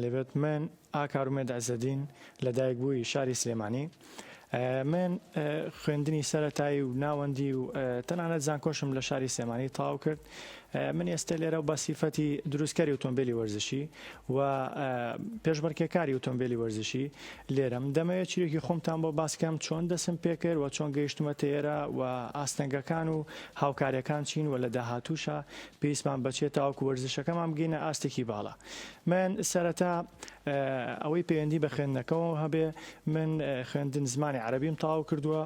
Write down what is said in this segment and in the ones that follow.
لێبێت من ئاکارومێد عەزەدین لە دایکبووی شاری سلێمانی من خوێندنی سەرەتایی و ناوەندی و تەنانەت زانکۆشم لە شاری سلێمانی تەواو کرد. من ئێستا لێرە بە سیفەتی دروستکاری ئۆتۆمبیلی وەرزشی و پێشبڕکێکاری ئۆتۆمبیلی وەرزشی لێرەم. دەمەوێت چیرێکی خۆمتان بۆ باسکەم چۆن دەسم پێکرد و چۆن گەیشتمەتە ئێرە و ئاستەنگەکان و هاوکاریەکان چین و لە داهاتووشە پێویستمان بچێت تاوەکو وەرزشەکەمان بگەینە ئاستێکی باڵا. من سەرەتا ئەوەی پەیوەندی بە خوێندنەکەەوە هەبێ من خوێندن زمانی عەرەبیم تەواو کردووە.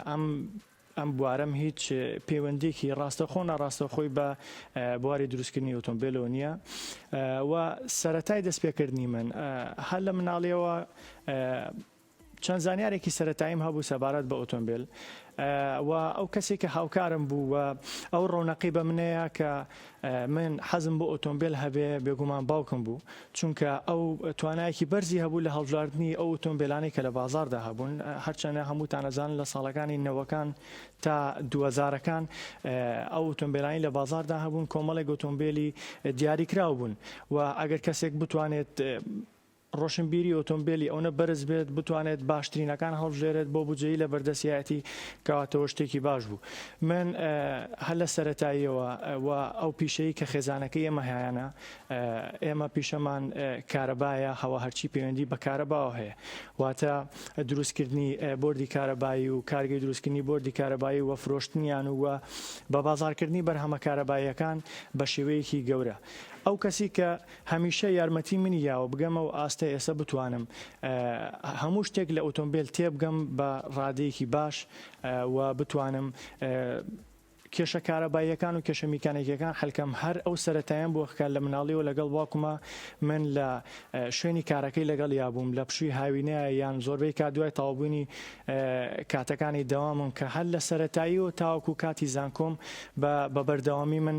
ئەم بوارەم هیچ پەیوەندێکی ڕاستەخۆ ناڕاستەخۆی بە بواری دروستکردنی ئۆتۆمبیلەوە نییە و سەرەتای دەستپێکردنی من هەر لە مناڵیەوە چەند زانیارێکی سەرەتاییم هەبوو سەبارەت بە ئۆتۆمبیل و ئەو کەسێک کە هاوکارم بوو و ئەو ڕۆنەقی بە منەیە کە من حەزم بۆ ئۆتۆمبیل هەبێ بێگومان باوکم بوو، چونکە ئەو توانایەکی بەرزی هەبوو لە هەڵبژاردننی ئەو ئۆتۆمبیلانی کە لە بازاردا هەبوون. هەرچەنە هەمووتان ئەزانن لە ساڵەکانی 90ەکان تا 2000ەکان ئەو ئۆتۆمبیلانی لە بازاردا هەبوون، کۆمەڵێک ئۆتۆمبیلی دیاریکراو بوون و ئەگەر کەسێک بتوانێت ڕۆشنبیری ئۆتۆمبیلی ئەوە بەرز بێت بتوانێت باشترینەکان هەڵبژێرێت بۆ بجێی لە بەردەستایەتی کەواتەوە شتێکی باش بوو. من هەر لە سەرەتاییەوە و ئەو پیشەی کە خێزانەکەی ئێمە هیانە ئێمە پیشەمان کارەبایە هەوا هەرچی پەیوەندی بە کارەباوە هەیە، واتە دروستکردنی بۆردی کارەبایی و کارگەی دروستکردنی بۆردی کارەبایی و فرۆشتنیان و بە بازارکردنی بەرهەمە کارەباییەکان بە شێوەیەکی گەورە. ئەو کەسی کە هەمیشە یارمەتی منی یاوە بگەمە و ئاستە ئێستا بتوانم هەموو شتێک لە ئۆتۆمبیل تێبگەم بە ڕادەیەکی باش و بتوانم کێشە کارەباییەکان و کێشە میکانیکیەکان هەلکەم. هەر ئەو سەرەتایان بۆ خکار لە مناڵیەوە لەگەڵ باوکمە من لە شوێنی کارەکەی لەگەڵ یابووم لە پشووی هاوینەیە یان زۆربەی کات دوای تەواوبوونی کاتەکانی دەوامم کە هەر لە سەرەتایی و تاوەکو کاتی زانکۆم بە بەردەوامی من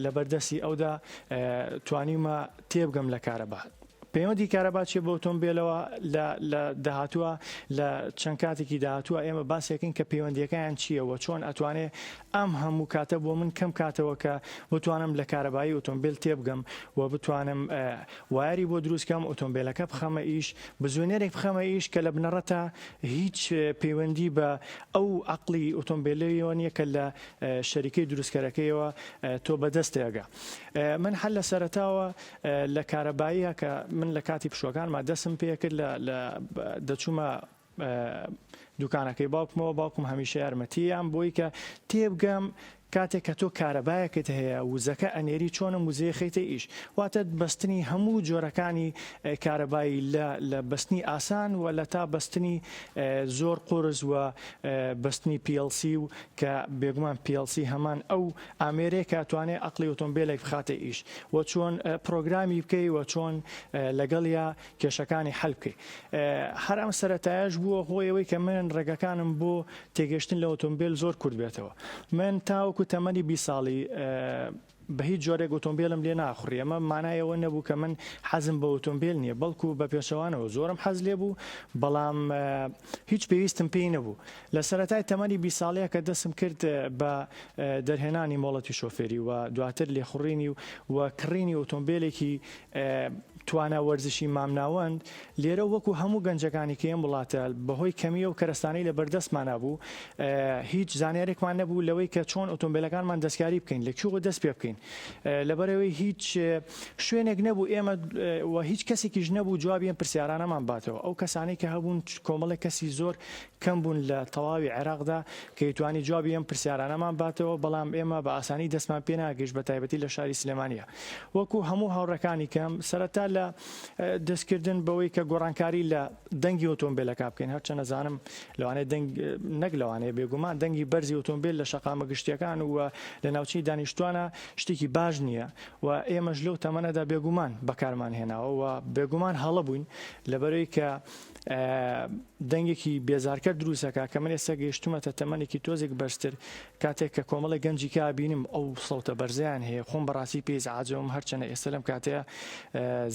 لە بەردەستی ئەودا توانیمە تێبگەم لە کارەبا. پەیوەندی کارەبا چێ بۆ ئۆتۆمبیلەوە لە داهاتووە لە چەند کاتێکی داهاتووە ئێمە باسێکین کە پەیوەندیەکەیان چییە و چۆن ئەتوانێت ئەم هەموو کاتە بۆ من کەم کاتەوە کە بتوانم لە کارەبایی ئۆتۆمبیل تێبگەم و بتوانم وایری بۆ دروستکەم ئۆتۆمبیلەکە بخەمە ئیش بزوێنەرێک بخەمە ئیش کە لە بنەڕەتە هیچ پەیوەندی بە ئەو عەقڵی ئۆتۆمبیلەوە نییە کە لە شەریکەی دروستکەرەکەیەوە تۆ بەدەستێگا. من هەر لە سەرەتاوە لە کارەباییە کە من لە کاتی پشوەکانما دەسم پێ کرد دەچوومە دوکانەکەی باوکمەوە باوکم هەمیشە یارمەتییان بۆی کە تێبگەم کاتێک کە تۆ کارەبایەکت هەیە وزەکە ئەنێری چۆنم وزەیە خەیتە ئیش، واتە بەستنی هەموو جۆرەکانی کارەبایی لە بەستنی ئاسان و لە تا بەستنی زۆر قورس و بەستنی PLC و کە بێگومان PLC هەمان ئەو ئامێرەیە کە توانێت عەقڵی ئۆتۆمبیلێک بخاتە ئیش و چۆن پرۆگرامی بکەی و چۆن لەگەڵیا کێشەکانی حەل بکەی. هەر ئەم سەرەتایەش بووە هۆیەوەی کە من ڕێگەکانم بۆ تێگەشتن لە ئۆتۆمبیل زۆر کورت بێتەوە. من تاوەکو تەمەنی 20 ساڵی بە هیچ جۆرێک ئۆتۆمبیلم لێ ناخوڕی. ئەمە مانایەوە نەبوو کە من حەزم بە ئۆتۆمبیل نییە، بەڵکو بە پێشەوانەوە زۆرم حەز لێ بوو بەڵام هیچ پێویستم پێی نەبوو. لە سەرەتای تەمەنی 20 ساڵەیە کە دەسم کرد بە دەرهێنانی مۆڵەتی شۆفێری و دواتر لێخوڕینی و کڕینی ئۆتۆمبیلێکی توانە وەرزشی مامناوەند لێرە وەکو هەموو گەنجەکانی کە ئەم وڵاتە بەهۆی کەمیە و کەرەستانەی لە بەردەستمانە بوو هیچ زانیارێکمان نەبوو لەوەی کە چۆن ئۆتۆمبیلەکانمان دەستکاری بکەین لەکوێوە دەست پێ بکەین. لەبەرەوەی هیچ شوێنێک نەبوو ئێمە و هیچ کەسێکیش نەبوو جوابی ئەم پرسیارانەمان باتەوە. ئەو کەسانی کە هەبوون کۆمەڵێک کەسی زۆر کەم بوون لە تەواوی عێراقدا کە یتوانی جوابی ئەم پرسیارانەمان باتەوە، بەڵام ئێمە بە ئاسانی دەستمان پێ ناگەیشت بە تایبەتی لە شاری سلێمانیە. وەکو هەموو هاوڕەکانی کەم سەرەتا لە دەستکردن بەوەی کە گۆڕانکاری لە دەنگی ئۆتۆمبیلەکە بکەین، هەرچەندە نەزانم لەوانەیە دەنگ نەک لەوانەیە بێگومان دەنگی بەرزی ئۆتۆمبیل لە شەقامە گشتیەکان و لە ناوچەی دانیشتوانە شتێکی باش نییە و ئێمەش لەو تەمەنەدا بێگومان بەکارمان هێناوە و بێگومان هەڵە بووین لەبەرەوەی کە دەنگێکی بێزارکە دروستەکە کە من ئێستا گەیشتومەتە تەمەنێکی تۆزێک بەرزتر کاتێک کە کۆمەڵی گەنجی کا بینم ئەو سەوتە بەرزیان هەیە خۆم بەڕاستی پێی زعجەوم، هەرچەنە ئێستا لەم کاتەیە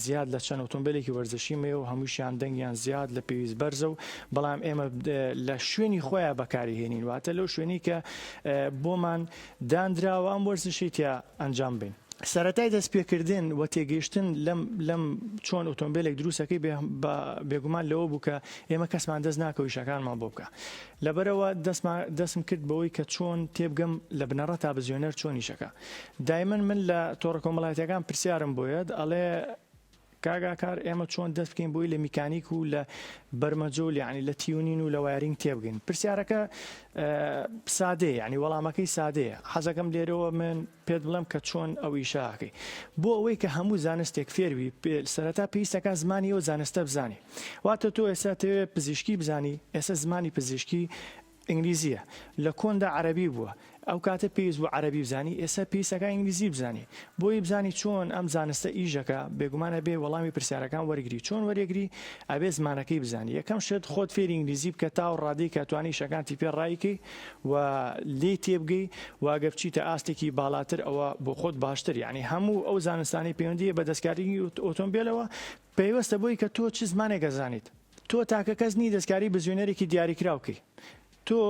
زیاد لە چەند ئۆتۆمبیلێکی وەرزشیمەیە و هەمووشیان دەنگیان زیاد لە پێویست بەرزە و بەڵام ئێمە لە شوێنی خۆیان بەکاری هێنین، واتە لەو شوێنی کە بۆمان دانراوە ئەم وەرزشی تیا ئەنجام بین. سەرەتای دەستپێکردن و تێگەیشتن لەم چۆن ئۆتۆمبیلێک دروستەکەی بێگومان لەوە بوو کە ئێمە کەسمان دەست ناکەوە ئیشەکانمان بۆ بکە لەبەرەوە دەستم کرد بەوەی کە چۆن تێبگەم لە بنەڕە تا بزیۆنەر چۆن ئیشەکە دایمەن من لە تۆڕە کۆمەڵایەتیەکان پرسیارم بۆیە ئەڵێ کاگاکار ئێمە چۆن دەست بکەین بۆی لە میکانیک و لە بەرمەجۆ یعنی لە تیونین و لە وایرینگ تێبگەین پرسیارەکە سادەیە یعنی وەڵامەکەی سادەیە حەزەکەم لێرەوە من پێت بڵم کە چۆن ئەو ئیشاکەی بۆ ئەوەی کە هەموو زانستێک فێروی سەرەتا پێویستەکە زمانی ئەو زانستە بزانی واتە تۆ ئێستا تەوێت پزیشکی بزانی ئێستا زمانی پزیشکی ئینگلیزیە لە کۆندا عەرەبی بووە ئەو کاتە پێویست بۆ عەرەبی بزانی ئێستا پێویستەکە ئینگلیزی بزانی بۆی بزانی چۆن ئەم زانستە ئیژەکە بێگومانە بێ وەڵامی پرسیارەکان وەرگری چۆن وەرەگری ئەبێ زمانەکەی بزانی یەکەم شت خۆت فێری ئینگلیزی بکە تا و ڕادەی کە توانی شەکانتی پێ ڕایکەی و لێ تێبگەی واگە بچیتە ئاستێکی باڵاتر ئەوە بۆ خۆت باشتر یعنی هەموو ئەو زانستانی پەیوەندیە بە دەستکاری ئۆتۆمبیلەوە پێویستە بۆی کە تۆ چ زمانێکە زانیت تۆ تاکە کەس نی دەستکاری بزوێنەرێکی دیاریکراوکەی تۆ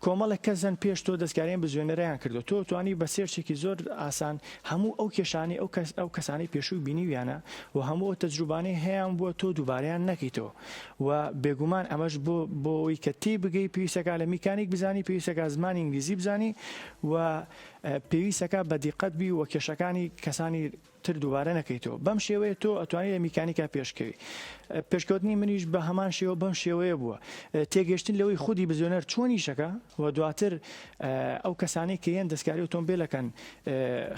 کۆمەڵێک کەسن پێش تۆ دەستکاریان بزوێنەرەیان کردو تۆ توانی بە سێرچێکی زۆر ئاسان هەموو ئەو کێشانی ئەو کەسانی پێشووی بینیویانە و هەموو تەجروبانەی هەیەیان بووە تۆ دووبارەیان نەکەیتەوە و بێگومان ئەمەش بۆەوەی کە تی بگەی پێویستەکە لە میکانیک بزانی پێویستەکە زمانی ئینگلیزی بزانی و پێویستەکە بە دیقەت بی و کێشەکانی کەسانی تر دووبارە نەکەیتەوە بەم شێوەیە تۆ ئەتوانیت لە میکانیکا پێشکەوی پێشکەوتنی منیش بە هەمان شێوە بەم شێوەیە بووە تێگەشتن لەوەی خودی بزوێنەر چۆنی شەکە و دواتر ئەو کەسانی کە یەن دەستکاری ئۆتۆمبیلەکەن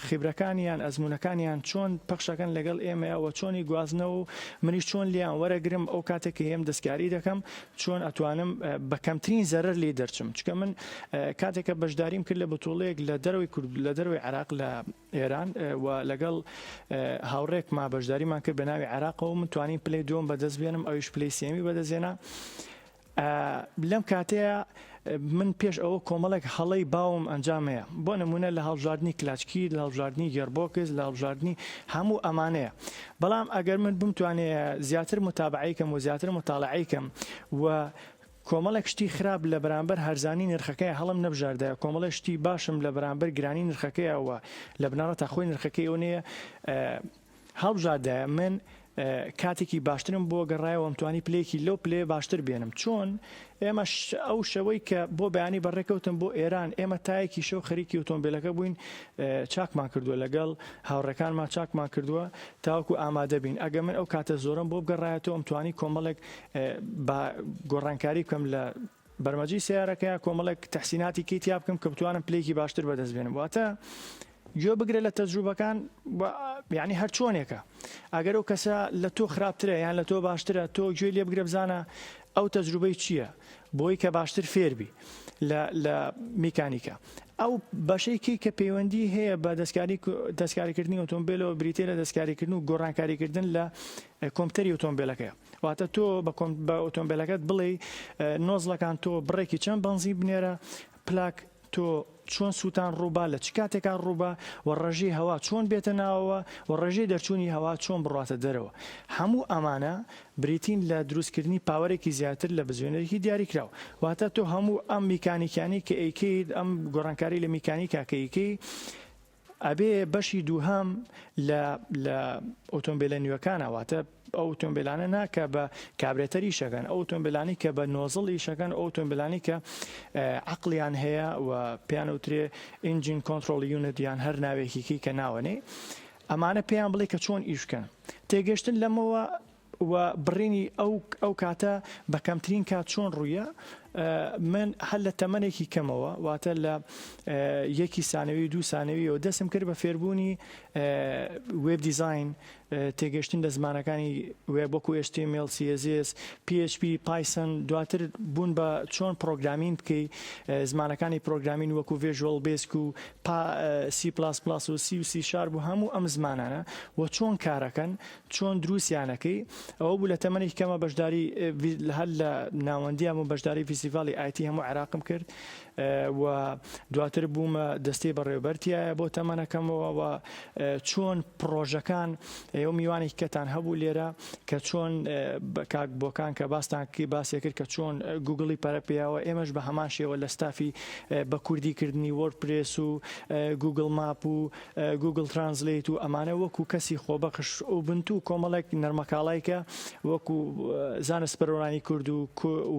خیبرەکانیان ئەزمونونەکانیان چۆن پەخشەکەن لەگەڵ ئێمەوە چۆنی گوازنەوە و منیش چۆن لیان وەرەگرم ئەو کاتێک کە ئێم دەستکاری دەکەم چۆن ئەتوانم بە کەمترین زەرەر لێ دەرچم چکە من کاتێکە بەشداریم کرد لە بتوڵەیەک لە دەروی کورد لە دەروی عێراق لە ئێران و لەگەڵ هاوڕێک ما بەشداریمان کرد بە ناوی عێراقەوە من توانین پلەی دووەم بەدەست بێنم ئەویش پلەی سێمی بەدەستێنا لەم کاتەیە من پێش ئەوە کۆمەڵێک هەڵەی باوم ئەنجامەیە بۆ نمونە لە هەڵبژاردننی کلاچکی لە هەڵبژاردننی گێربۆکس لە هەڵبژاردننی هەموو ئەمانەیە بەڵام ئەگەر من بمتوانێت زیاتر متابعیکەم و زیاتر مطالعیکەم و کۆمەڵێک شتی خراپ لە بەرامبەر هەرزانی نرخەکەی هەڵم نەبژاردە کۆمەڵێک شتی باشم لە بەرامبەر گرانی نرخەکەیەوە لە بنەڕە تاخۆی نرخەکەی ئەو نیە هەڵبژاردە من کاتێکی باشترم بۆ گەڕایەوە ئەمتوانی پلێکی لەو پلێ باشتر بێنم چۆن ئێمە ئەو شەوەی کە بۆ بەیانی بەڕێکەوتم بۆ ئێران ئێمە تایەکی شەو خەریکی ئۆتۆمبیلەکە بووین چاکمان کردووە لەگەڵ هاوڕەکانمان چاکمان کردووە تاوەکو ئامادە بین ئەگە من ئەو کاتە زۆرم بۆ بگەڕایەتەوە ئەمتوانی کۆمەڵێک بە گۆڕانکاری بکەم لە بەرمەجی سیارەکە کۆمەڵێک تەحسیناتی کیتیا بکەم کە بتوانم پلێکی باشتر بەدەست بێنم واتە گوێ بگرێت لە تەجروبەکان یعنی هەر چۆنێکە ئەگەر ئەو کەسە لە تۆ خراپترە یان لە تۆ باشترە تۆ گوێ لێ بگرە بزانە ئەو تەجروبەی چییە بۆی کە باشتر فێربی لە میکانیکە ئەو بەشەیەکی کە پەیوەندی هەیە بە دەستکاریکردنی ئۆتۆمبیلەوە بریتێ لە دەستکاریکردن و گۆڕانکاریکردن لە کۆمپیوتەری ئۆتۆمبیلەکەیە واتە تۆ بە ئۆتۆمبیلەکەت بڵێ نۆزلەکان تۆ بڕێکی چەند بەنزی بنێرە پلاک تۆ چۆن سووتان ڕووبا لە چ کاتێکان ڕووبا و ڕێژەی هەوا چۆن بێتە ناوەوە و ڕێژەی دەرچوونی هەوا چۆن بڕاتە دەرەوە هەموو ئەمانە بریتین لە دروستکردنی پاوەرێکی زیاتر لە بزوێنەرێکی دیاریکراوە واتە تۆ هەموو ئەم میکانیکیانی کە ئەیکەیت ئەم گۆڕانکاری لە میکانیکا کە ئەیکەی ئەبێ بەشی دووهەم لە ئۆتۆمبیلە نوێەکانە واتە ئەو ئۆتۆمبیلانە ناکە بە کابرێتەری شەکەن ئەو ئۆتۆمبیلانی کە بە نۆزڵی شەکەن ئەو ئۆتۆمبیلانی کە عەقلیان هەیە و پێیان وترێ ئینجین کۆنتڕۆڵ یونت یان هەر ناوێکێکی کە ناوەنێ ئەمانە پێیان بڵێ کە چۆن ئیشکەن تێگەشتن لەمەوە و بڕینی ئەو کاتە بە کەمترین کات چۆن ڕوویە من هەر لە تەمەنێکی کەمەوە واتە لە یەکی سانەوی دوو سانەویەوە دەستم کرد بە فێربوونی وێب دیزاین تێگەشتن لە زمانەکانی وێب وەکو HTML CSS PHP Python دواتر بوون بە چۆن پرۆگرامین بکەی زمانەکانی پرۆگرامین وەکو Visual Basic و C++ و C و C# و هەموو ئەم زمانانە و چۆن کارەکەن چۆن دروستیانەکەی ئەوە بوو لە تەمەنێکی کەمە بەشداری هەر لە ناوەندیان و بەشداری فیستیڤالی ئایتی هەموو عێراقم کرد و دواتر بوومە دەستەی بەڕێوەبەرتیایە بۆ تەمەنەکەمەوە و چۆن پرۆژەکان ئێوە میوانی کەتان هەبوو لێرە کە چۆن کاک بۆکان کە باستانکی باسیە کرد کە چۆن گوگڵی پەرەپیاوە ئێمەش بە هەمان شێوە لە ستافی بە کوردیکردنی وەردپرێس و گوگڵ ماپ و گوگڵ ترانزلیت و ئەمانە وەکو کەسی خۆبەخش و بنت و کۆمەڵێک نەرمەکاڵایکە وەکو زانست پەرۆرانی کورد و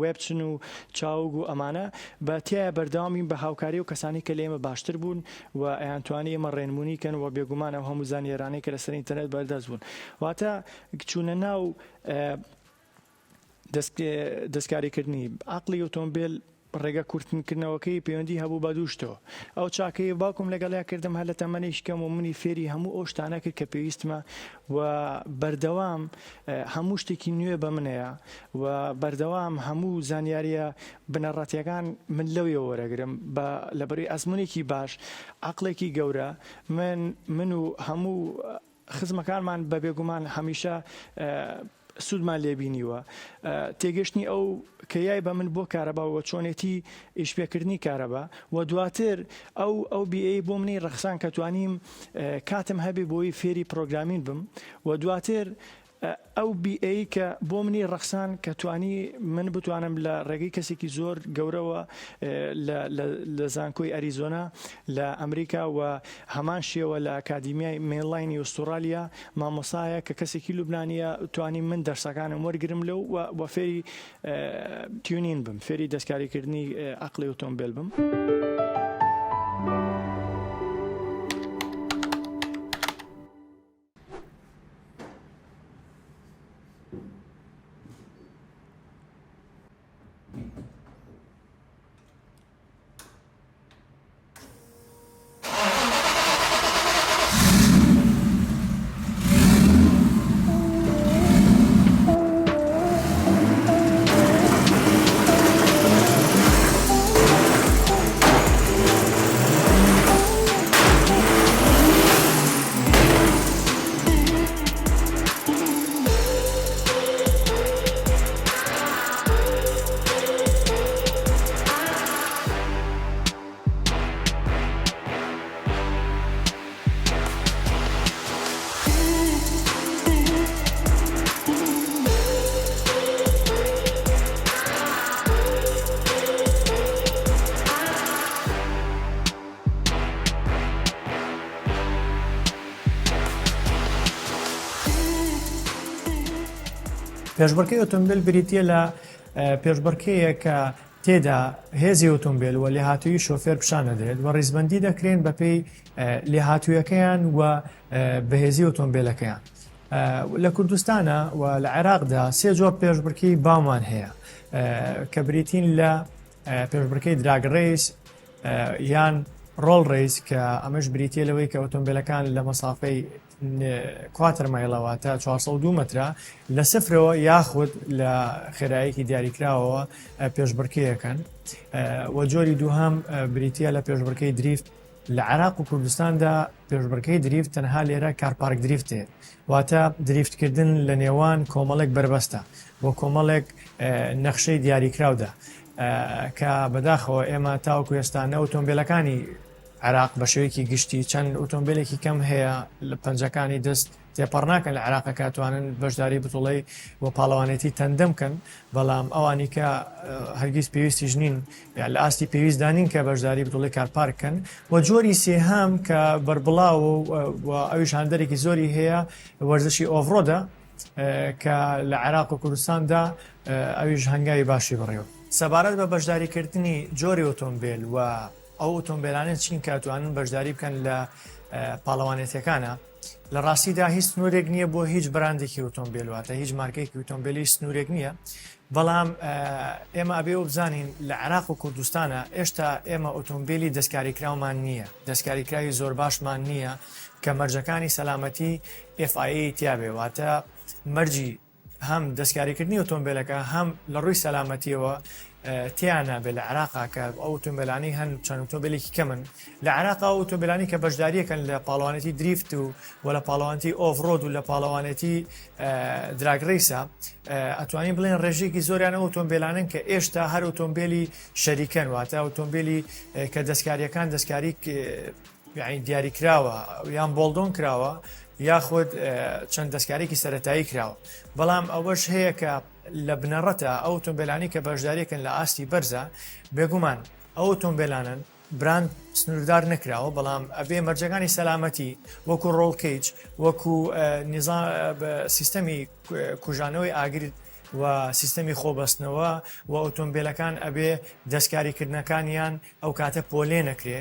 وێبچن و چاوگ و ئەمانە بە تایە بەردەوامین بە هاوکاری و کەسانی کە لێمە باشتر بوون و ئەیانتوانی ئێمە ڕێنمونیکەن و بێگومان ئەو هەموو زانیێرانەی کە لەسەر ئینتەرنێت بەردەست بوون واتە چوونە ناو دەستکاریکردنی عەقڵی ئۆتۆمبیل ڕێگە کورتکردنەوەکەی پەیوەندی هەبوو بە دووشتەوە ئەو چاکەی باوکم لەگەڵیا کردم هەر لە تەمەنێکی کەم و منی فێری هەموو ئەو شتانە کرد کە پێویستمە و بەردەوام هەموو شتێکی نوێ بە منەیە و بەردەوام هەموو زانیاریە بنەڕەتیەکان من لەوێ وەرەگرم لەبەروی ئەزمونێکی باش عەقڵێکی گەورە من و هەموو خزمەکانمان بە بێگومان هەمیشە سوودمان لێبینیوە تێگەشتنی ئەو کە یای بە من بۆ کارەبا و چۆنێتی ئیشپێکردنی کارەبا و دواتر ئەو بیئەی بۆ منی ڕەخسان کە توانیم کاتم هەبێ بۆی فێری پرۆگرامین بم و دواتر ئەو بیئەی کە بۆ منی ڕەخسان کە توانی من بتوانم لە ڕێگەی کەسێکی زۆر گەورەوە لە زانکۆی ئەریزۆنا لە ئەمریکا و هەمان شێوە لە ئەکادیمیای مێڵاینی ئوسترالیا مامۆسایە کە کەسێکی لوبنانیە توانی من دەرسەکانم وەرگرم لەو و فێری تیونین بم فێری دەستکاریکردنی عەقڵی ئۆتۆمبیل بم. پێشبڕکەی ئۆتۆمبیل بریتیە لە پێشبڕکەیە کە تێدا هێزی ئۆتۆمبیل و لێهاتووی شۆفێر پیشانە دێت و ڕیزبەندی دەکرێن بەپێی لێهاتوویەکەیان و بەهێزی ئۆتۆمبیلەکەیان. لە کوردستانە و لە عێراقدا سێ جۆر پێشبڕکەی باومان هەیە کە بریتین لە پێشبڕکەی دراگ ڕێیس یان ڕۆڵ ڕێیس کە ئەمەش بریتیە لەوەی کە ئۆتۆمبیلەکان لە مەسافەی 4 مایلەواتە 402 مترە لە سفرەوە یاخود لە خێراییەکی دیاریکراوەوە پێشبڕکەیەکەن و جۆری دووهەم بریتیە لە پێشبڕکەی دریفت. لە عێراق و کوردستاندا پێشبڕکەی دریفت تەنها لێرە کارپارک دریفتێ واتە دریفتکردن لە نێوان کۆمەڵێک بربەستە بۆ کۆمەڵێک نەخشەی دیاریکراودا کە بەداخەوە ئێمە تاوەکو ئێستانە ئۆتۆمبیلەکانی عێراق بە شێوەیەکی گشتی چەند ئۆتۆمبیلێکی کەم هەیە لە پەنجەکانی دەست تێپەڕناکەن لە عێراق کاتوانن بەشداری بتوڵەی بۆ پاڵەوانێتی تەندەم بکەن بەڵام ئەوانی کە هەرگیز پێویستی ژنین لە ئاستی پێویستدانین کە بەشداری بتوڵی کارپارکن و جۆری سێهام کە بەربڵاو و ئەویش هەندێکی زۆری هەیە وەرزشی ئۆڤڕۆدا کە لە عێراق و کوردستاندا ئەویش هەنگاوی باشی بڕێوە. سەبارەت بە بەشداریکردنی جۆری ئۆتۆمبیل و ئەو ئۆتۆمبیلانە چین کاتوانن بەشداری بکەن لە پاڵەوانێتەکانە لە ڕاستیدا هیچ سنوورێک نییە بۆ هیچ بەرانێکی ئۆتۆمبیل واتە هیچ مارکێکی ئۆتۆمبیلی سنوورێک نییە بەڵام ئێمە ئەبێ و بزانین لە عێراق و کوردستانە ئێشتا ئێمە ئۆتۆمبیلی دەستکاریکراومان نییە دەستکاریکراوی زۆر باشمان نییە کە مەرجەکانی سەلامەتی FIA تیاابێ واتە مەرجی هەم دەستکاریکردنی ئۆتۆمبیلەکە هەم لە ڕووی سەلامەتیەوە تیانە بێ لە عێراقا کە ئەو ئۆتۆمبیلانی هەن چەند ئۆتۆمبیلێکی کەمن لە عێراقا ئۆتۆمبیلانی کە بەشداریەکەن لە پاڵەوانێتی دریفت و لە پاڵەوانێتی ئۆفرۆد و لە پاڵەوانێتی دراگڕیسە ئەتوانین بڵێن ڕێژێکی زۆریان ئۆتۆمبیلانن کە ئێشتا هەر ئۆتۆمبیلی شەریکەن واتە ئۆتۆمبیلی کە دەستکاریەکان دەستکاری یعنی دیاری کراوە یان بۆڵدۆن کراوە یاخود چەند دەستکارێکی سەرەتایی کراوە بەڵام ئەوەش هەیە کە لە بنەڕەتە ئەو ئۆتۆمبیلانی کە بەشداریەکەن لە ئاستی بەرزە بێگومان ئەو ئۆتۆمبیلانن براند سنووردار نکراوە بەڵام ئەبێ مەرجەکانی سەلامەتی وەکو ڕۆڵکیج وەکو نظام سیستەمی کوژانەوەی ئاگر و سیستەمی خۆبەستنەوە و ئۆتۆمبیلەکان ئەبێ دەستکاریکردنەکانیان ئەو کاتە پۆلێ نەکرێ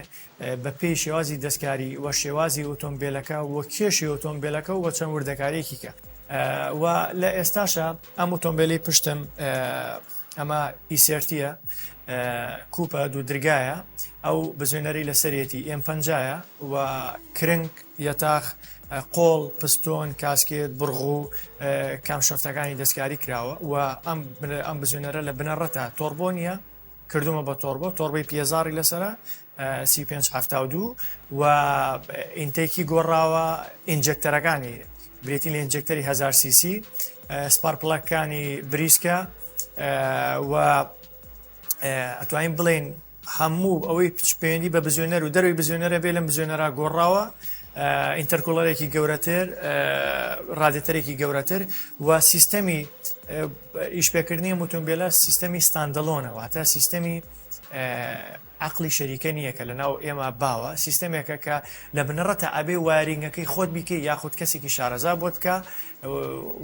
بە پێی شێوازی دەستکاری وە شێوازی ئۆتۆمبیلەکە وە کێشی ئۆتۆمبیلەکە و بە چەند وردەکارێکی کە و لە ئێستاشە ئەم ئۆتۆمبیلی پشتم ئەمە ئیسێرتیە کوپە دوو درگایە ئەو بزوێنەری لەسەرەتی ئێم50ە و کرنگ یەتاخ قۆڵ پستۆن کاسکێت بڕغ و کامشەفتەکانی دەستکاری کراوە و ئەم بزوێنەرە لە بنەڕەتە تۆربۆنیە کردومە بە تۆربەی پیێزاری لەسرە 3572 و ئینتێکی گۆڕاوە ئینجەکتەرەکانی برێتی لە ئینجەکتەری 1000 cc سپارپڵەکانی بریسکە و ئەتوانین بڵێن هەموو ئەوەی پچپێنی بە بزوێنەر و دەروی بزوێنەرە بێ لەم بزوێنەرە گۆڕاوە ئینتەرکۆڵەرێکی گەورەتر ڕادێتەرێکی گەورەتر و سیستەمی ئیشپێکردنی ئۆتۆمبیلە سیستەمی ستاندەلۆنە واتە سیستەمی عقلی شەریکە نییە کە لەناو ئێمە باوە سیستەمێکە کە لە بنەڕەتە ئەبێ وارینگەکەی خۆت بیکە یاخود کەسێکی شارەزا بۆت کە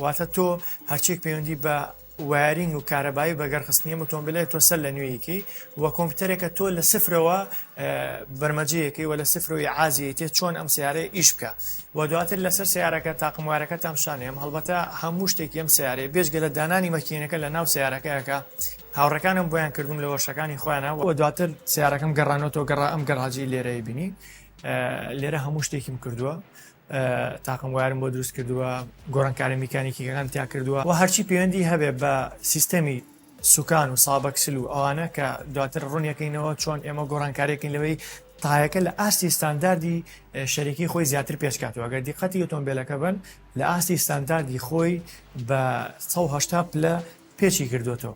واتە تۆ هەرچێک پەیوەندی بە وارینگ و کارەبایی بەگەرخستنیە ئۆتۆمبیلەیە تۆ سەر لە نوێیەکەی و کۆمپیوتەرێکە تۆ لە سفرەوە بەرمەجەیەکەی و لە سفرەوەی عازیەتێ چۆن ئەم سیارەیە ئیش بکە و دواتر لەسەر سیارەکە تاقموارەکە تامشانێم هەڵبەتە هەموو شتێکی ئەم سیارەیە بێژگە لە دانانی مەکینەکە لە ناو سیارەکەیەکە هاوڕەکانم بۆیان کردوم لە وەشەکانی خۆیانە و دواتر سیارەکەم گەڕانەوە گەڕا ئەم گەڕاجی لێرەی بینی لێرە هەموو شتێکیم کردووە تاقم وارم بۆ دروست کردووە گۆڕانکاری میکانیکیەکان تیا کردووە و هەرچی پەیوەندی هەبێ بە سیستەمی سوکان و سابەکسل و ئەوانە کە دواتر ڕوونیەکەینەوە چۆن ئێمە گۆڕانکارێکین لەوەی تایەکە لە ئاستی ستانداردی شەریکی خۆی زیاتر پێشکاتەوە ئەگەر دیقەتی ئۆتۆمبیلەکە بن لە ئاستی ستانداردی خۆی بە 180 لە پێچی کردوێتەوە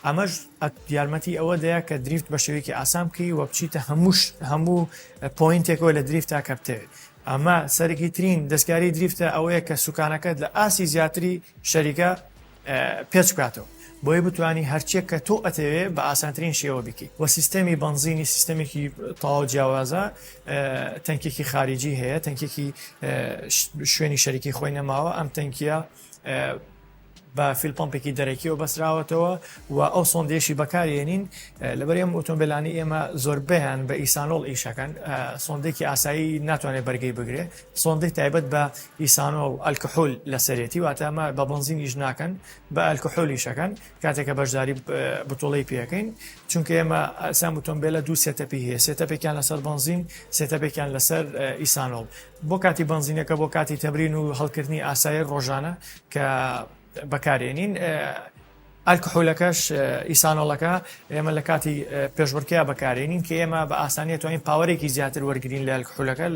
ئەمەش یارمەتی ئەوە دەیە کە دریفت بە شێوەیەکی ئاسام بکەی و بچیتە هەموو پۆینتێکەوە لە دریفتتا کە بتێت ئەمە سەرەکی ترین دەستکاری دریفتە ئەوەیە کە سوکانەکەت لە ئاسی زیاتری شەریکە پێچ بکاتەوە بۆی بتوانی هەرچێک کە تۆ ئەتەوێ بە ئاسانترین شێوە بکەیت و سیستەمی بنزینی سیستەمێکی تەواو جیاوازە تەنکێکی خارجی هەیە تەنکێکی شوێنی شەریکی خۆی نەماوە ئەم تەنکیە بە فیلپمپێکی دەرەکیەوە بەسراوەتەوە و ئەو سۆندێشی بەکارێنین لەبەر ئەم ئۆتۆمبیلانی ئێمە زۆربیان بە ئیسانۆڵ ئیشەکەن سۆندێکی ئاسایی ناتوانێت بەرگەی بگرێت سۆندەی تایبەت بە ئیسانۆڵ ئەلکحۆل لەسەرێتی واتەمە بە بنزینیش ناکەن بە ئەلکحۆلیشەکەن کاتێکە بەشداری بتۆڵەی پێەکەین چونکە ئێمە ئەسام ئۆتۆمبیلە دوو سێتەپی هەیە سێتەپێکیان لەسەر بنزین سێتەپێکیان لەسەر ئیسانۆڵ بۆ کاتی بنزینەکە بۆ کاتی تەمرین و هەڵکردنی ئاسایی ڕۆژانە کە بەکارێنین ئەلکحۆلەکەش ئیسانۆڵەکە ئێمە لە کاتی پێشبڕکەیە بەکارێنین کە ئێمە بە ئاسانیە توانین پاوەرێکی زیاتر وەرگین لە ئەلکحۆلەکە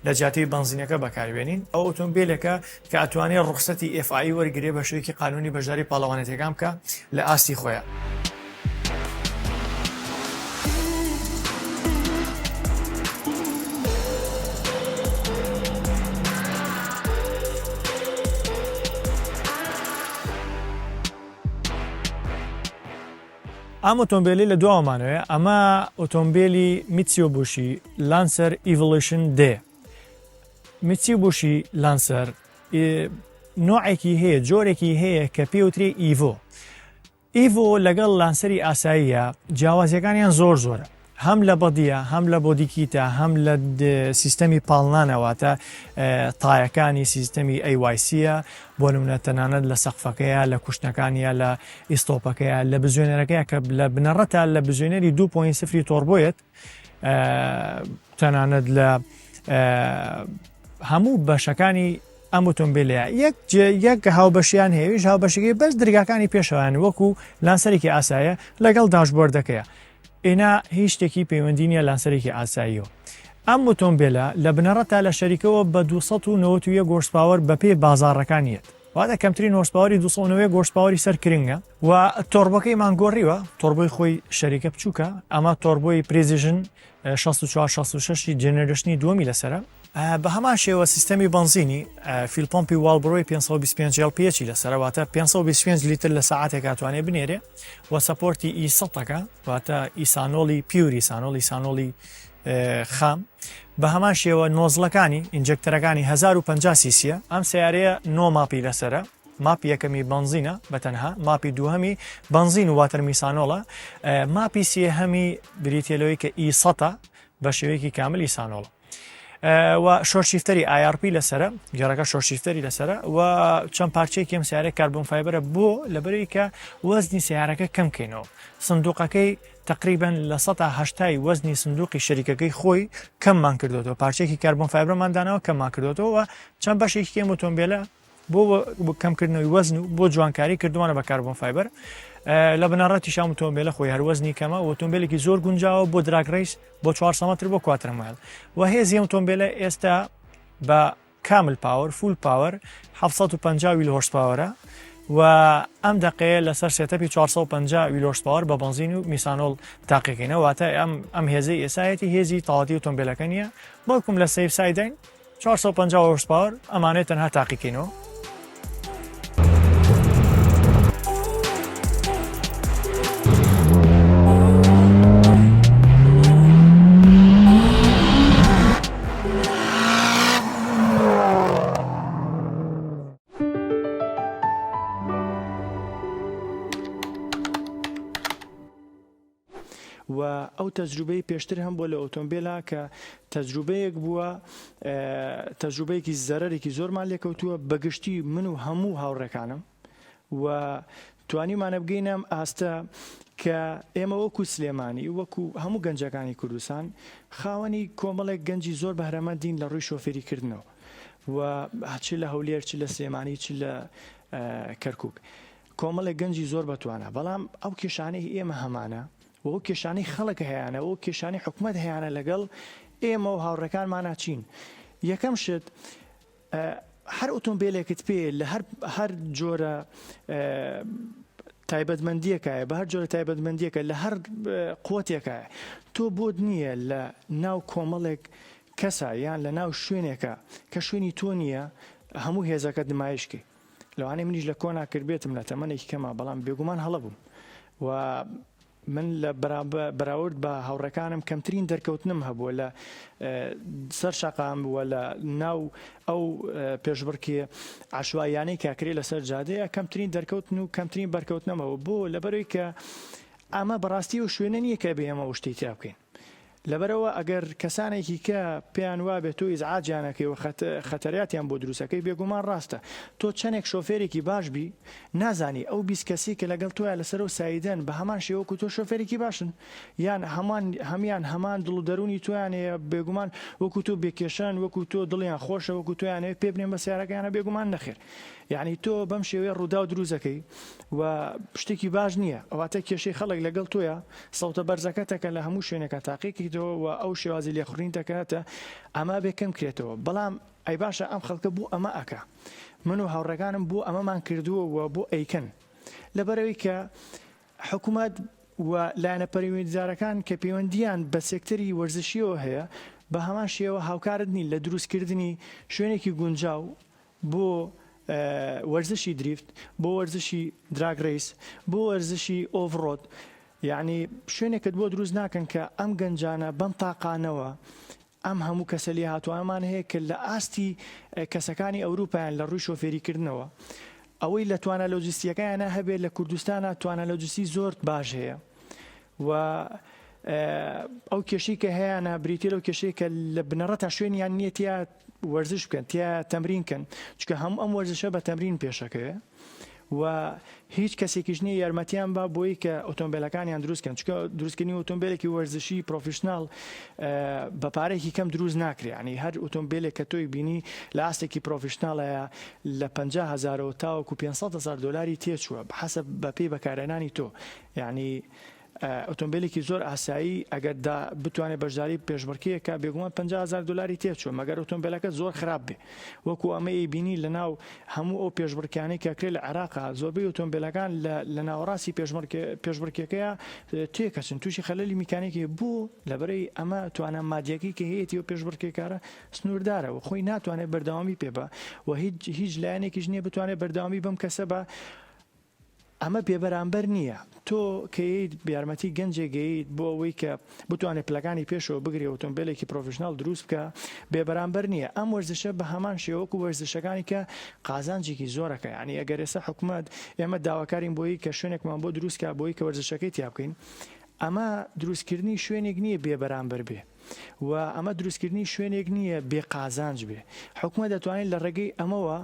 لە جاتی بنزینەکە بەکاربێنین ئەو ئۆتۆمبیلەکە کە ئەتوانێت ڕوخسەتی FI وەرگێ بە شوەیەکی قانونی بەشداری پاڵەوانێتەکان بکە لە ئاستی خۆیان. ئەم ئۆتۆمبیلی لە دواوەمانەوەیە ئەمە ئۆتۆمبیلی میتسیۆبوشی لانسەر ئیڤۆلیوشن D میتسیۆبوشی لانسەر نوعێکی هەیە جۆرێکی هەیە کە پێوترێ ئیڤۆ لەگەڵ لانسەری ئاساییە جیاوازیەکانیان زۆرە هەم لە بەدیە هەم لە بۆدیکیتە هەم لە سیستەمی پاڵنانەوەتە تایەکانی سیستەمی ئەیوایسیە بۆ نمونە تەنانەت لە سەقفەکەیە لە کوشتەکانیە لە ئیستۆپەکەیە لە بزوێنەرەکەیە کە لە بنەڕەتە لە بزوێنەری 2.0 تۆربۆیت تەنانەت لە هەموو بەشەکانی ئەم ئۆتۆمبیلەیە یەک هاوبەشیان هەیەویش هاوبەشەکەی بەس دەرگاکانی پێشەوەیان وەکو لانسەرێکی ئاسایە لەگەڵ داشبۆردەکەیە ئێنا هیچ شتێکی پەیوەندی نیە لانسەرێکی ئاساییەوە ئەم ئۆتۆمبیلە لە بنەڕەتە لە شەریکەوە بە 291 گۆرسپاوەر بە پێی بازاڕەکانیەت واتە کەمترین هۆرسپاوەری 290 گۆرسپاوەری سەر کرنگە و تۆربەکەی مانگۆڕیوە تۆربۆی خۆی شەریکە بچووکە ئەمە تۆربۆی پرێزیژن 64 جێنەرشنی دووەمی لەسرە بە هەمان شێوە سیستەمی بنزینی فیلپۆمپی واڵبڕۆی 525 LPH لەسەرەواتە 525 لیتر لە ساعاتێک کاتوانێ بنێرێ و سەپۆرتی ئیسەڵەکە واتە ئیسانۆلی پیوری سانۆلی خام بە هەمان شێوە نۆزلەکانی ئینجەکتەرەکانی 1050 سیسیە ئەم سیارەیە نۆ ماپی لەسرە ماپی یەکەمی بنزینە بەتەنها ماپی دووهەمی بنزین و واتەرمیسانۆڵە ماپی سێهەمی بریتێلەوەی کە ئیسەتە بە شێوەیەکی کامل ئیسانۆڵە و شۆرشیفتەری IRP لەسرە گەڕەکە شۆرشیفتەری لەسرە و چەند پارچەیەکی ئەم سیارە کاربۆن فایبەرە بۆ لەبەرەوەی کە وەزنی سیارەکە کەم بکەینەوە سندوقەکەی تقریبان لە 180 وەزنی سندوقی شەریکەکەی خۆی کەممان کردوەوە پارچێکی کاربۆن فایبرماندانەوە کەممان کردوەوە و چەند بەشێکی کێم ئۆتۆمبیلە بۆ کەمکردنەوەی وەزن و بۆ جوانکاری کردوانە بە کاربۆن فایبەر لە بنەڕەتی شام ئۆتۆمبیلە خۆی هەروەزنی کەمە ئۆتۆمبیلێکی زۆر گونجاوە بۆ دراگڕیس بۆ 400 متر بۆ 4 مایل و هێزی ئۆتۆمبیلە ئێستا بە کامل پاور فول پاور 750 ویل هۆرسپاوەرە و ئەم دقەیە لەسەر سێتەپی 450 ویل هۆرسپاوەر بە بنزین و میسانۆڵ تاقیکەینەوە واتە ئەم هێزەی ئێسایەتی هێزی تاواتی ئۆتۆمبیلەکە نیە بەڵکوم لە سیف سایدین 450 هۆرسپاوەر ئەمانێت تەنها تاقیکەینەوە و ئەو تەجروبەی پێشتر هەم بۆ لە ئۆتۆمبیلە کە تەجروبەیەک بووە تەجروبەیەکی زەرەرێکی زۆرمان لێکەوتووە بەگشتی من و هەموو هاوڕێکانم و توانیمانە بگەینەم ئاستە کە ئێمە وەکو سلێمانی وەکو هەموو گەنجەکانی کوردستان خاوەنی کۆمەڵێک گەنجی زۆر بەهرەمەندین لە ڕووی شۆفێریکردنەوە و چ لە هەولێر چ لە سلێمانی چ لە کەرکووک کۆمەڵێک گەنجی زۆر بەتوانە بەڵام ئەو کێشانەی ئێمە هەمانە و کێشانی خەڵک هەیەە و کێشانی حکومت هەیەە لەگەڵ ئێمە و هاوڕەکانمان ناچین یەکەم شت هەر ئۆتۆمبیلێکت پێ لە هەر جۆرە تایبەتمەندیەکایە بە هەر جۆرە تایبەتمەندیەکە لە هەر قوتێکە تۆ بۆت نییە لە ناو کۆمەڵێک کەسە یان لە ناو شوێنێکە کە شوێنی تۆ نییە هەموو هێزەکە نمایشکی لەوانەیە منیش لە کۆنا کردبێتم لە تەمەنێکی کەمە بەڵام بێگومان هەڵە بووم و من لە بەراورد بە هاوڕەکانم کەمترین دەرکەوتنم هەبووە لە سەر شەقام وە لە ناو ئەو پێشبڕکی عاشوایانەی کاکرێ لەسەر جادەیە کەمترین دەرکەوتن و کەمترین بەرکەوتنەمەوە بۆ لەبەرەوەی کە ئەمە بەڕاستی و شوێنە نییە کە بێمە و شتی تا بکەین لەبەرەوە ئەگەر کەسانێکی کە پێیان وابێت تۆ ئیزعاجیانەکەی و خەتەریاتیان بۆ دروستەکەی بێگومان ڕاستە تۆ چەندێک شۆفێرێکی باش بی نازانی ئەو 20 کەسی کە لەگەڵ تۆیان لەسەر و سایدەن بە هەمان شێوەکو تۆ شۆفێرێکی باشن یان هەمان هەمان دڵ و دەرونی تۆیان هەیە بێگومان وەکو تۆ بێکێشان وەکو تۆ دڵیان خۆشە وەکو تۆیانەوە پێ بنێن بە سیارەکەیانە بێگومان نەخێر یعنی تۆ بەم شێوەیە ڕوودا و دروستەکەی و شتێکی باش نییە ئەواتە کێشەی خەڵک لەگەڵ تۆیە سەوتە بەرزەکەتەکە لە هەموو شوێنەکە تاقیکردەوە و ئەو شێوازی لێخڕین دەکاتە ئەمە بێکەم کرێتەوە بەڵام ئەی باشە ئەم خەڵکە بوو ئەمە ئەکە من و هاوڕێکانم بوو ئەمەمان کردووە و بۆ ئەیکەن لەبەرەوەی کە حکوومەت و لایەنە پەروەردیدارەکان کە پەیوەندیان بە سێکتەری وەرزشیەوە هەیە بە هەمان شێوە هاوکارت نین لە دروستکردنی شوێنێکی گونجاو بۆ وەرزشی دریفت بۆ وەرزشی دراگ ڕیس بۆ وەرزشی ئۆڤڕۆد یعنی شوێنێکت بۆ دروست ناکەن کە ئەم گەنجانە بەم تاقانەوە ئەم هەموو کەسەلی هاتووانمان هەیە کە لە ئاستی کەسەکانی ئەوروپایان لە ڕووی شۆفێریکردنەوە ئەوەی لە توانە لۆجستیەکەیانە هەبێت لە کوردستانە توانە لۆجستی زۆر باش هەیە و ئەو کێشەی کە هەیەە بریتە لەو کێشەیە کە لە بنەڕەتە شوێنیان نییە تیا وەرزش بکەن تیا تەمرینکەن چکە هەموو ئەم وەرزشە بە تەمرین پێشەکەوێ و هیچ کەسێکیش نییە یارمەتیان با بۆی کە ئۆتۆمبیلەکانیان دروستکەن چکە دروستکردنی ئۆتۆمبیلێکی وەرزشی پرۆفشنال بە پارێکی کەم دروست ناکرێ ینی هەر ئۆتۆمبیلێک کە تۆی بینی لە ئاستێکی پرۆفشنالەیە لە 50,000 تاوەکو 500,000 دلاری تێچووە بەحەسەب بەپێی بەکارهێنانی تۆ یعنی ئۆتۆمبیلێکی زۆر ئاسایی ئەگەر بتوانێت بەشداری پێشبڕکێکە بێگومان 50,000 دلاری تێچوە مەگەر ئۆتۆمبیلەکە زۆر خراپ بێ وەکو ئەمە بینی لە ناو هەموو ئەو پێشبڕکیانەی کە کرێت لە عێراقا زۆربەی ئۆتۆمبیلەکان لە ناوەڕاستی پێشبڕکێکەیە تێکەچن تووشی خەلەلی میکانێکی بوو لەبەرەی ئەمە توانە مادیەکەی کە هەیەی و پێشبڕکێکارە سنووردارە و خۆی ناتوانێت بەردەوامی پێبە و هیچ لایەنێکیش نییە بتوانێت بەردەوامی بم کەسە بە ئەمە بێبەرامبەر نییە تۆ کەیت یارمەتی گەنجێگەیت بۆ ئەوەی کە بتوانێت پلەکانی پێشەوە بگری ئۆتۆمبیلێکی پرۆفشنال دروست بکە بێبەرامبەر نییە ئەم وەرزشە بە هەمان شێوەکو وەرزشەکانی کە قازانجێکی زۆرەکە ینی ئەگەر ئێستا حکوومەت ئێمە داواکارین بۆی کە شوێنێکمان بۆ دروستکە بۆی کە وەرزشەکەی تیا بکەین ئەمە دروستکردنی شوێنێک نییە بێبەرامبەر بێ و ئەمە دروستکردنی شوێنێک نییە بێ قازانج بێ حکوومەت دەتوانێت لە ڕێگەی ئەمەوە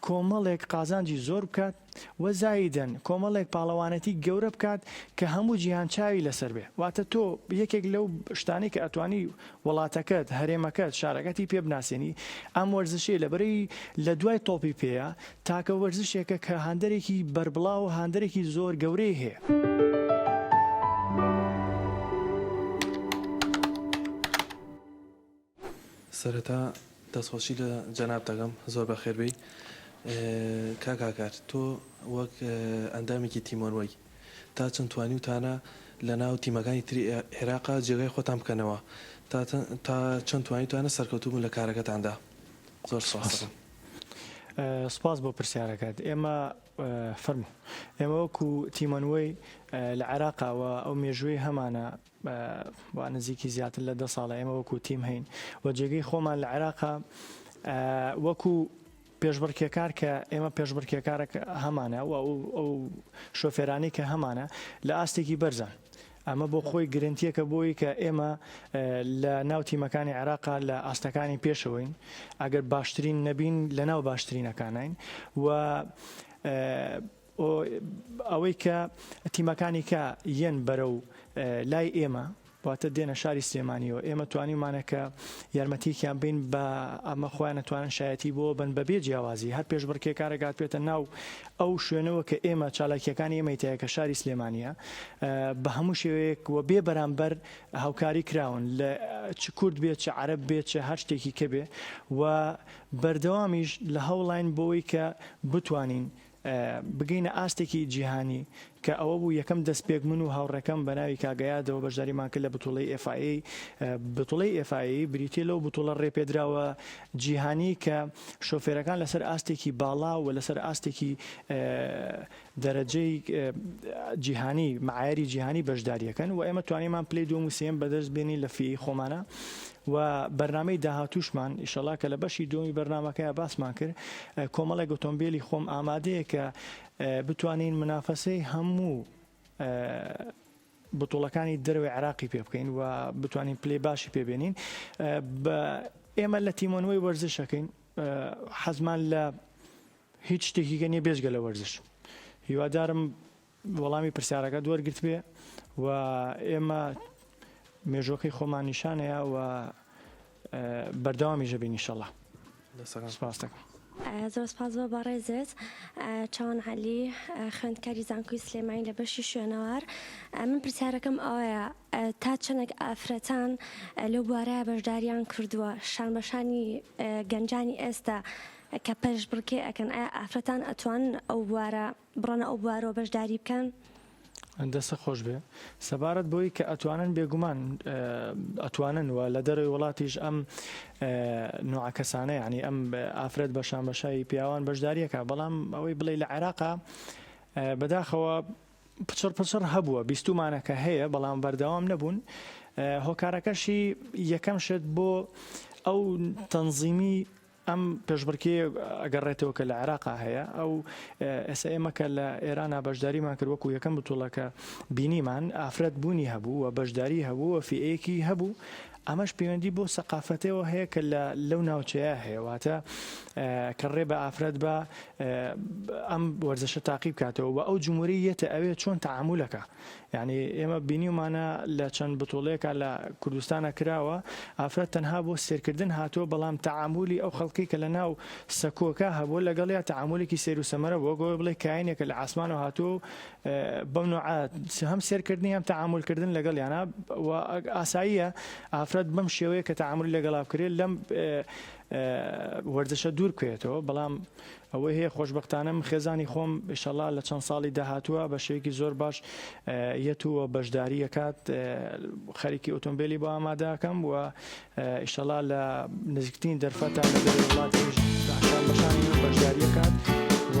کۆمەڵێک قازانجی زۆر بکات و زایدەن کۆمەڵێک پاڵەوانەتی گەورە بکات کە هەموو جیهان چاوی لەسەر بێ واتە تۆ یەکێک لەو شتانی کە ئەتوانی وڵاتەکەت هەرێمەکەت شارەکەتی پێ بناسیێنی ئەم وەرزشەیە لەبەرەی لە دوای تۆپی پێەیە تاکە وەرزشێکە کە هاندەرێکی بەربڵاو و هاندەرێکی زۆر گەورەی هەیە. سەرەتا دەستخۆشی لە جەناب دەگەم زۆر بەخێربەی کاکاکار تۆ وەک ئەندامێکی تیمۆنوەی تا چەند توانی وتانە لە ناو تیمەکانی تری عێراقا جێگای خۆتان بکەنەوە تا چەند توانی توانە سەرکەوتوبوون لە کارەکەتاندا زۆر سپاس دەکەم. سپاس بۆ پرسیارەکەت ئێمە فەرموو ئێمە وەکو تیمەنوەی لە عێراقاوە ئەو مێژووی هەمانە با نزیکی زیاتر لە 10 ساڵە ئێمە وەکو تیم هەین و جێگەی خۆمان لە عێراقا وەکو پێشبڕکێکار کە ئێمە پێشبڕکێکارێک هەمانە و ئەو شۆفێرانی کە هەمانە لە ئاستێکی بەرزان ئەمە بۆ خۆی گرنتیەکە بۆی کە ئێمە لە ناو تیمەکانی عێراقا لە ئاستەکانی پێشەوەین ئەگەر باشترین نەبین لە ناو باشترینەکانین و ئەوەی کە تیمەکانی کە یەن بەرەو لای ئێمە واتە دێنە شاری سلێمانیەوە ئێمە توانیمانەکە یارمەتیکیان بین بە ئەمە خۆیان نەتوانن شایەتی بۆ بن بەبێ جیاوازی هەر پێشبڕکێکارێکات پێێتە ناو ئەو شوێنەوە کە ئێمە چالاکیەکانی ئێمەیتەیە کە شاری سلێمانیە بە هەموو شێوەیەک وە بێ بەرامبەر هاوکاری کراون لە چ کورد بێت چه عەرەب بێت چه هەر شتێکی کە بێ و بەردەوامیش لە هەوڵین بۆی کە بتوانین بگەینە ئاستێکی جیهانی کە ئەوە بوو یەکەم دەستپێکمن و هاوڕەکەم بە ناوی کاگەیادەوە بەشداریمان کرد لە بتوڵەی FIA بتوڵەی FIA بریتێ لەو بتوڵە ڕێپێدراوە جیهانی کە شۆفێرەکان لەسەر ئاستێکی باڵا و لەسەر ئاستێکی دەرەجەی جیهانی معایری جیهانی بەشداریەکەن و ئێمە توانیمان پلەی دووەم و سێم بەدەست بێنی لە فی خۆمانە و بەرنامەی داهاتوشمان ئیشەڵا کە لە بەشی دومی بەرنامەکەیە باسمان کرد کۆمەڵێک ئۆتۆمبیلی خۆم ئامادەیە کە بتوانین منافەسەی هەموو بتوڵەکانی دەروی عێراقی پێ بکەین و بتوانین پلەی باشی پێبێنین ئێمە لە تیمۆنوەی وەرزشەکەین حەزمان لە هیچ شتێکی نییە بێژگە لە وەرزش هیوادارم وەڵامی پرسیارەکە دووەرگرت بێ و ئێمە مێژۆکەی خۆمان نیشانەیە و بەردەوامی ژەبین ئینشەڵڵا. سپاس دەکەم. زۆر سپاس بۆ بەڕێزت چاوان عەلی خوێندکاری زانکۆی سلێمانی لە بەشی شوێنەوار من پرسیارەکەم ئەوەیە تا چەندێک ئافرەتان لەو بوارەیە بەشداریان کردووە شانبەشانی گەنجانی ئێستا کە پێشبڕکێ ئەکەن ئایا ئافرەتان ئەتوانن ئەو بوارە بڕۆنە ئەو بوارەوە بەشداری بکەن؟ دەستە خۆش بێ سەبارەت بۆی کە ئەتوانن بێگومان ئەتوانن و لە دەروی وڵاتیش ئەم نوع کەسانە ینی ئەم ئافرەت بە شانبەشایی پیاوان بەشداریەکە بەڵام ئەوەی بڵێ لە عێراقا بەداخەوە پچڕ هەبووە بیستومانەکە هەیە بەڵام بەردەوام نەبوون هۆکارەکەشی یەکەم شت بۆ ئەو تەنزیمی ئەم پێشبڕکێ ئەگەڕێتەوە کە لە عێراقا هەیە ئەو ئێستا ئێمە کە لە ئێرانە بەشداریمان کرد وەکو یەکەم بتوڵەکە بینیمان ئافرەت بوونی هەبوو و بەشداری هەبوو و فیئەیەکی هەبوو ئەمەش پەیوەندی بۆ سەقافەتەوە هەیە کە لەو ناوچەیە هەیە واتە کەڕێ بە ئافرەت بە ئەم وەرزشە تاقی بکاتەوە و ئەو جمهوریەتە ئەوێ چۆن تەعاملەکە یعنی ئێمە بینیمانە لە چەند بتۆڵەیەکە لە کوردستانە کراوە ئافرەت تەنها بۆ سێرکردن هاتووە بەڵام تەعاملی ئەو خەڵکی کە لە ناو سەکۆکە هەبووە لەگەڵیا تەعاملێکی سێر و سەمەرە بۆ گۆی بڵێ کاینێکە لە ئاسمانەوە هاتووە بەم نوعات هەم سێرکردنی هەم تەعاملکردن لەگەڵ یانە و ئاساییە ئافرەت بەم شێوەیە کە تەعاملی لەگەڵا بکرێت لەم وەرزشە دوور بکوێتەوە بەڵام ئەوەی هەیە خۆشببختانە خێزانی خۆم ئیشەڵا لە چەند ساڵی داهاتووە بە شێوەیەکی زۆر باش یەتووە بەشداری ئەکات خەریکی ئۆتۆمبیلی بۆ ئامادەکەم و ئیشەڵا لە نزیکترین دەرفەتا لە دەرەوەی وڵاتیش بەشانی بەشداری ئەکات و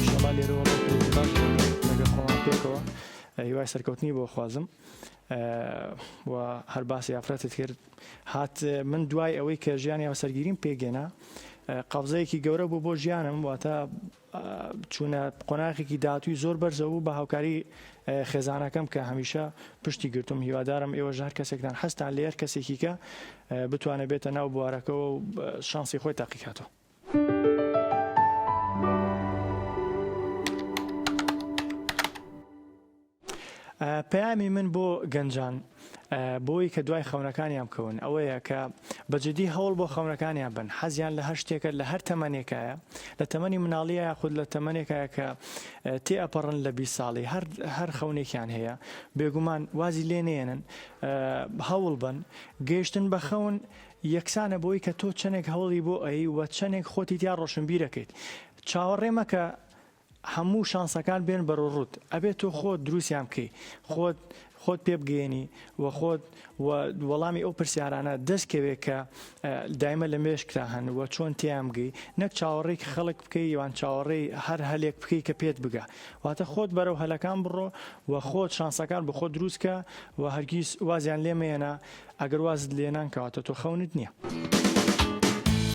ئیشەڵا لێرەوە باش لەگەڵ خۆمان پێکەوە هیوای سەرکەوتنی بۆ خوازم و هەر باسی ئافرەتت کرد هات من دوای ئەوەی کە ژیانی هاوسەرگیریم پێگەنا قەبزەیەکی گەورە بوو بۆ ژیانم واتە چوونە قۆناغێکی داهاتووی زۆر بەرزەوە بە هاوکاری خێزانەکەم کە هەمیشە پشتی گرتم هیوادارم ئێوە هەر کەسێکتان هەستان لێر کەسێکی کە بتوانێت بێتە ناو بوارەکەەوە و شانسی خۆی تاقیکاتەوە. پەیامی من بۆ گەنجان بۆی کە دوای خەونەکانیان بکەون ئەوەیە کە بەجددی هەوڵ بۆ خەونەکانیان بن حەزیان لە هەر شتێکە لە هەر تەمەنێکایە لە تەمەنی مناڵیە خود لە تەمەنێکایە کە تێئەپەڕن لە 20 ساڵی هەر خەونێکیان هەیە بێگومان وازی لێ نێنن هەوڵ بن گەیشتن بە خەون یەکسانە بۆی کە تۆ چەندێک هەوڵی بۆ ئەی و چەندێک خۆتی تیا ڕۆشنبیرەکەیت چاوەڕێمەکە هەموو شانسەکان بێن بەڕۆڕوت ئەبێت تۆ خۆت دروستیان بکەی خۆت پێ بگەێنی و خۆت وەڵامی ئەو پرسیارانە دەستکەوێت کە دایمە لە مێشکتا هەن و چۆن تیان بگەی نەک چاوەڕێی خەڵک بکەی یوان چاوەڕێی هەر هەلێک بکەی کە پێت بگە واتە خۆت بەرەو هەلەکان بڕۆ و خۆت شانسەکان بە خۆت دروستکە و هەرگیز وازیان لێمەیەنە ئەگەر وازت لێنان کەواتە تۆ خەونت نییە.